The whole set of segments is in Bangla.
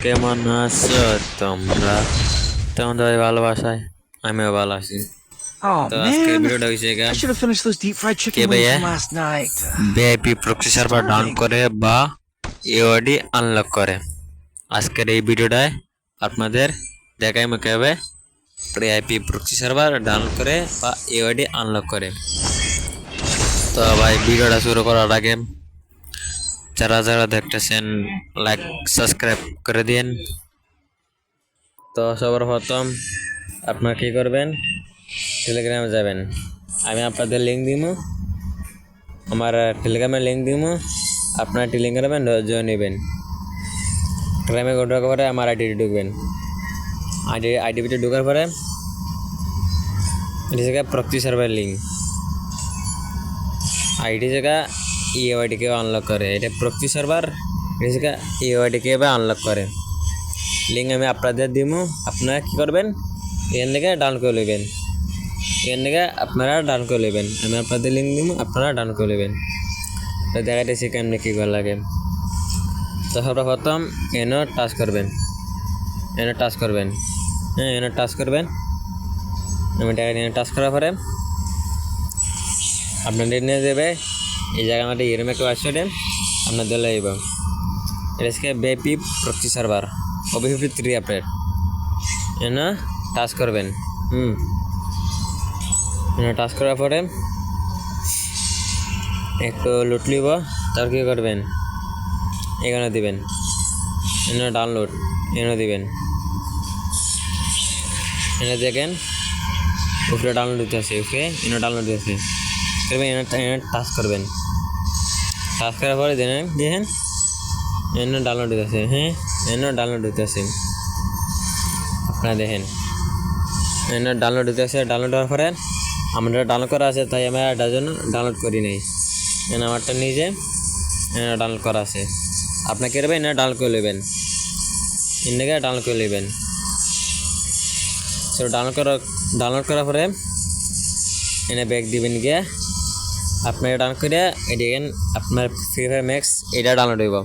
কেমন আছো তোমরা? তোমাদের ভালোবাসায় আমিও ভালো আছি। Oh তো আজকের man, ভিডিওটা হয়েছে I should have finished those deep fried K chicken wings ভাইয়া from last night. VIP proxy server down Starving. করে বা ইওডি আনলক করে। আজকের এই ভিডিওটায় আপনাদের দেখাই কিভাবে ভিআইপি প্রক্সি সার্ভার ডাউন করে বা ইওডি আনলক করে। তো ভাই ভিডিওটা শুরু করার আগে যারা যারা দেখতেছেন লাইক সাবস্ক্রাইব করে দিন। তো সবার প্রথম আপনারা কী করবেন, টেলিগ্রামে যাবেন। আমি আপনাদের লিঙ্ক দিব, আমার টেলিগ্রামের লিঙ্ক দিব, আপনারা টেলিগ্রামে জয়েন নেবেন। টেলিগ্রামে ঢোকার পরে আমার আইডিতে ঢুকবেন। আইডিতে ঢোকার পরে এটি জায়গা প্রক্সি সার্ভার লিঙ্ক, আইডি জায়গা ইওআইডি কে আনলক করে। এটা প্রক্সি সার্ভার, এটি জায়গা ইওআইডি কে আনলক করে। লিঙ্ক আমি আপনাদের দিব, আপনারা কী করবেন, এখান থেকে ডাউনলোড করে নেবেন। এখান থেকে আপনারা ডাউনলোড করে নেবেন। আমি আপনাদের লিঙ্ক দিব, আপনারা ডাউনলোড করে নেবেন। তো দেখাইতেছি কেমনি কী করা লাগে। তো সর্বপ্রথম এনে টাচ করবেন, এনে টাচ করবেন, হ্যাঁ এনে টাচ করবেন। আমি এনে টাচ করার পরে আপনাদের নিয়ে যাবে এই জায়গার মধ্যে এরম একটা ওয়েবসাইটে আপনার দলে যাইব। এটা হচ্ছে VIP proxy server OB53 update. এনে টাচ করবেন। এনে টাচ করার পরে একটু লুট লিব, তারপর কী করবেন, এখানে দিবেন, এনে ডাউনলোড এনে দিবেন। এনে দেখেন উপরে ডাউনলোড দিতে আছে, উপরে এনে ডাউনলোড দিতে আছে। এনে টাচ করবেন। টাচ করার পরে দেখেন এনে ডাউনলোড দিতে আছে, হ্যাঁ এনে ডাউনলোড দিতে আছে। আপনারা দেখেন এনে ডাউনলোড দিতে আছে। ডাউনলোড হওয়ার পরে আমাদের ডাউনলোড করা আছে, তাই আমি এটার জন্য ডাউনলোড করি নাই। এনে আমারটা নিজে ডাউনলোড করা আছে। আপনার কী করবেন, এনে ডাউনলোড করে নেবেন, ইন্ডিকে ডাউনলোড করে নেবেন। সো ডাউনলোড করার পরে এনে ব্যাক দিবেন গিয়ে আপনার ডাউনলোড করে এদিকে আপনার ফ্রি ফায়ার ম্যাক্স এটা ডাউনলোড হইব।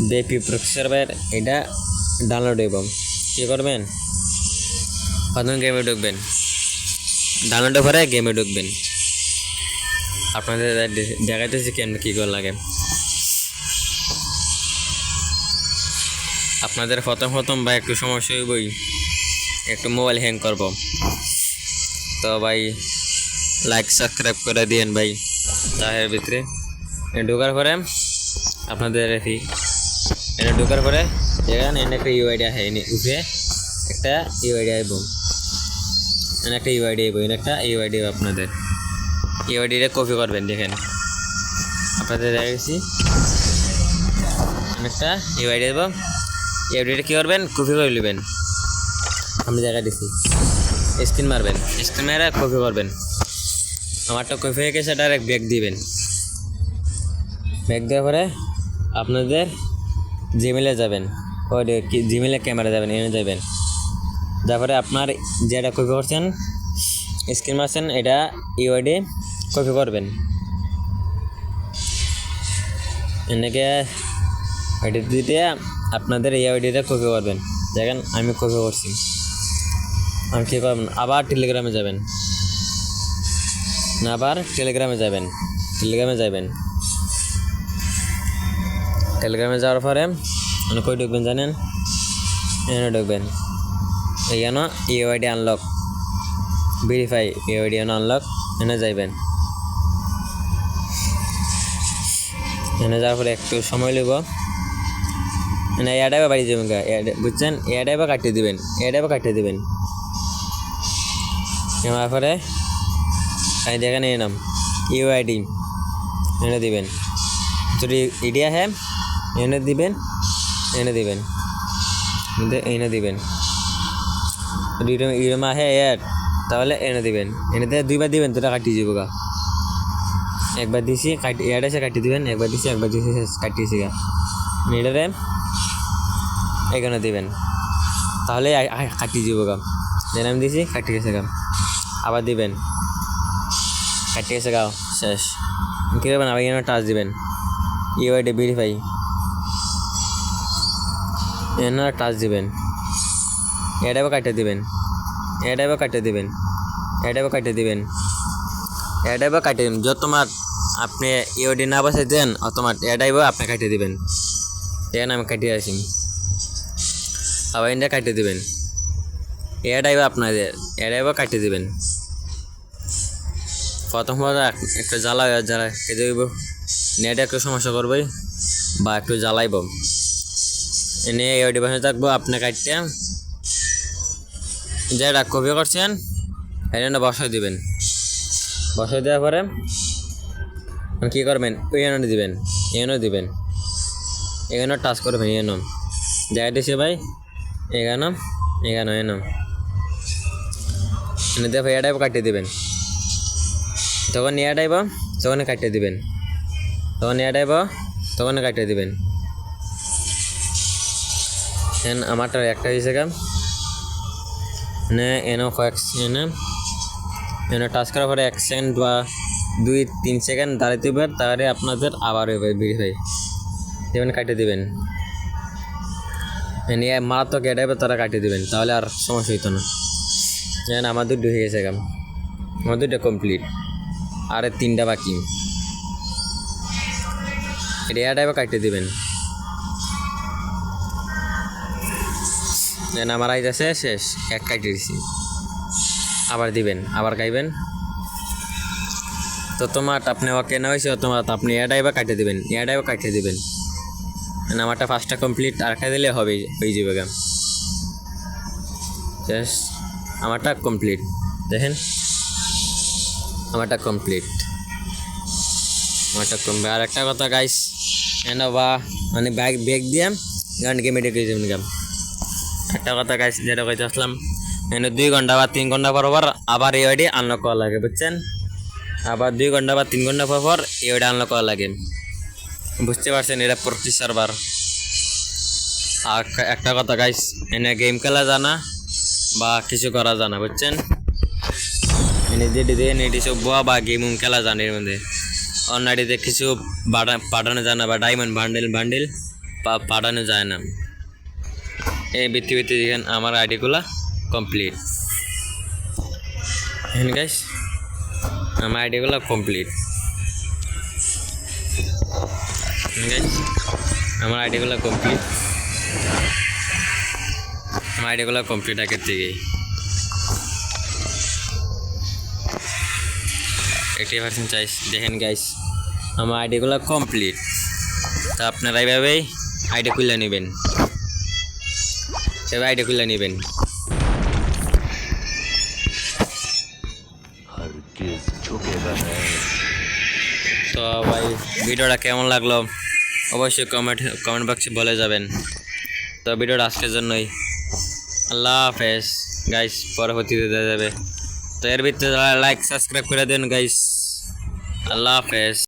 ভিআইপি প্রক্সি সার্ভার এটা ডাউনলোড হইব। কী করবেন, প্রথম গেমে ঢুকবেন, ডাউনলোডের পরে গেমে ঢুকবেন। আপনাদের দেখাইতেছি কেন কী করে লাগে। আপনাদের প্রথম ভাই একটু সমস্যা হইবই, একটু মোবাইল হ্যাং করব। তো ভাই লাইক সাবস্ক্রাইব করে দিয়েন ভাই। তাহের ভিতরে ঢোকার পরে আপনাদের এটা ঢোকার পরে এখানে একটা ইউআইডি আছে, উপরে একটা ইউআইডি আইব, একটা ইউআইডি আইব, একটা ইউআইডি আপনাদের ইউআইডিটা কপি করবেন। দেখেন আপনাদের দেখেছি একটা ইউআইডি আইব, ইউআইডিটা কী করবেন, কপি করে নেবেন। আমি দেখা দিচ্ছি, স্ক্রিন মারবেন, স্ক্রিন মেরে কপি করবেন। আমারটা কপি হয়ে গেছে, ডাইরেক্ট ব্যাক দিবেন। ব্যাক দেওয়ার পরে আপনাদের জিমেলে যাবেন, ওই জিমেলে ক্যামেরা যাবেন, এনে যাবেন। তারপরে আপনার যেটা কপি করছেন স্ক্রিন মারছেন এটা ইউআইডি কপি করবেন। এনেকে আইডি দিতে আপনাদের ইউআইডিটা কপি করবেন। দেখেন আমি কপি করছি। আমি কী করবেন, আবার টেলিগ্রামে যাবেন, না আবার টেলিগ্রামে যাবেন, টেলিগ্রামে যাওয়ার পরে মানে কই ঢুকবেন জানেন, এখানে ঢুকবেন। এইখানে UID unlock verify, UID unlock এনে যাইবেন। এনে যাওয়ার পরে একটু সময় নেব, মানে এয়ারডাইবা বাড়ি যাবেন, বুঝছেন, এয়ারডাইবা কাটিয়ে দিবেন। নেওয়ার পরে আমি দেখেন এই নাম ইউআইডি এনে দিবেন। যদি ইডিয়া হ্যাঁ এনে দিবেন, এনে দিবেন। ইরম আহে এড তাহলে এনে দিবেন, এনে দিয়ে দুইবার দিবেন, দুটা কাটিয়ে যাবো গা। একবার দিছি এড এসে কাটিয়ে দিবেন, একবার দিছি কাটিয়েছি গা। এটারে এখানে দিবেন, তাহলে কাটিয়ে যাবো গা। যেন আমি দিছি কাটিয়ে গেছে গা, আবার দিবেন, কাটিয়ে গেছে গাও শেষ। কী করবেন, আবার এখানে টাচ দিবেন, ইউআইডি ভেরিফাই, এনে টাচ দিবেন, এটাও কাটে দিবেন, এটাও কাটে দিবেন, এটাও কাটে দিবেন, এটাও কাটে দিবেন। যত তোমার আপনি ইওডি না বসে দেন অতমাট এটাইও আপনি কাটে দিবেন। এখানে আমি কাটিয়ে আসি, আবার এটা কাটে দিবেন, এটাইও আপনাদের এটাইও কাটে দিবেন। প্রথম একটু জ্বালা খেতে দিব, নেটে একটু সমস্যা করবে বা একটু জ্বালাইব, এনে ইওডি বসে থাকবো। আপনি কাটতে যেটা কপি করছেন এটা বসাই দিবেন, বসাই দেওয়ার পরে কী করবেন, এখানে দিবেন, এখানেও দিবেন, এখানেও টাচ করবেন, এখানেও দেখা দিছে ভাই, এখানেও এখানেও এখানেও এনে দেখো এটাই কাটিয়ে দিবেন। তখন এটাইব তখন কাটিয়ে দিবেন, তখন এটাইব তখন কাটিয়ে দিবেন। আমারটা একটা হয়েছে কাম এনে কয়েক এনে টাচ করার পরে 1 সেকেন্ড বা 2-3 সেকেন্ড দাঁড়াতে হবে, তাহলে আপনাদের আবার ভেরিফাই দেবেন, কাটিয়ে দেবেন। নিয়ে মারাত্মক এটাইবে তারা কাটিয়ে দেবেন, তাহলে আর সমস্যা হইতো না। যেন আমার 2টো হয়ে গেছে কাম, আমার 2টা কমপ্লিট, আর 3টা বাকি। এটা এটাইবে কাটিয়ে দেবেন। যেন আমার আইতেছে শেষ, এক কাটিয়ে দিছি, আবার দিবেন, আবার খাইবেন। তো তোমার আপনি ওকে না হয়েছে তোমার আপনি এটাইবা কাটিয়ে দেবেন, এটাইবা কাটিয়ে দেবেন। আমারটা ফার্স্টটা কমপ্লিট, আর একটা দিলে হবে, হয়ে যাবে গাম। জাস্ট আমারটা কমপ্লিট, দেখেন আমারটা কমপ্লিট, আমারটা কমপ্লিট। আর একটা কথা গাইস, এনে বা মানে ব্যাগ দিয়ে গান গেমে ডেকে যাবেন গাম। একটা কথা গাইস যেটা কইতে আসলাম, এনে 2 ঘন্টা বা 3 ঘন্টা পর আবার এই আইডি আনলক করা লাগে, বুঝছেন? আবার 2 ঘন্টা বা 3 ঘন্টা পর এই আইডি আনলক করা লাগে, বুঝতে পারছেন? এটা প্রক্সি সার্ভার। আর একটা কথা গাইস, এনে গেম খেলা জানা বা কিছু করা জানা, বুঝছেন? এনে যেটি সব বোয়া বা গেম খেলা জানে, এর মধ্যে অন্যটিতে কিছু পাঠানো যায় না, বা ডায়মন্ড বান্ডেল পাঠানো যায় না। এই বৃত্তি দেখেন আমার আইডিগুলা কমপ্লিট, হ্যাঁ গাইস আমার আইডিগুলো কমপ্লিট, আমার আইডিগুলো কমপ্লিট, আমার আইডিগুলো কমপ্লিট আগের থেকেই 80% চাইস। দেখেন গাইস আমার আইডিগুলো কমপ্লিট। তা আপনারা এইভাবেই আইডি খুলে নেবেন, এভাবে আইডি খুলে নেবেন। তো ভাই ভিডিওটা কেমন লাগলো অবশ্যই কমেন্ট বক্সে বলে যাবেন। তো ভিডিওটা আজকের জন্যই, আল্লাহ হাফেজ গাইস, পরবর্তীতে দেওয়া যাবে। তো এর ভিতরে লাইক সাবস্ক্রাইব করে দেন গাইস, আল্লাহ হাফেজ।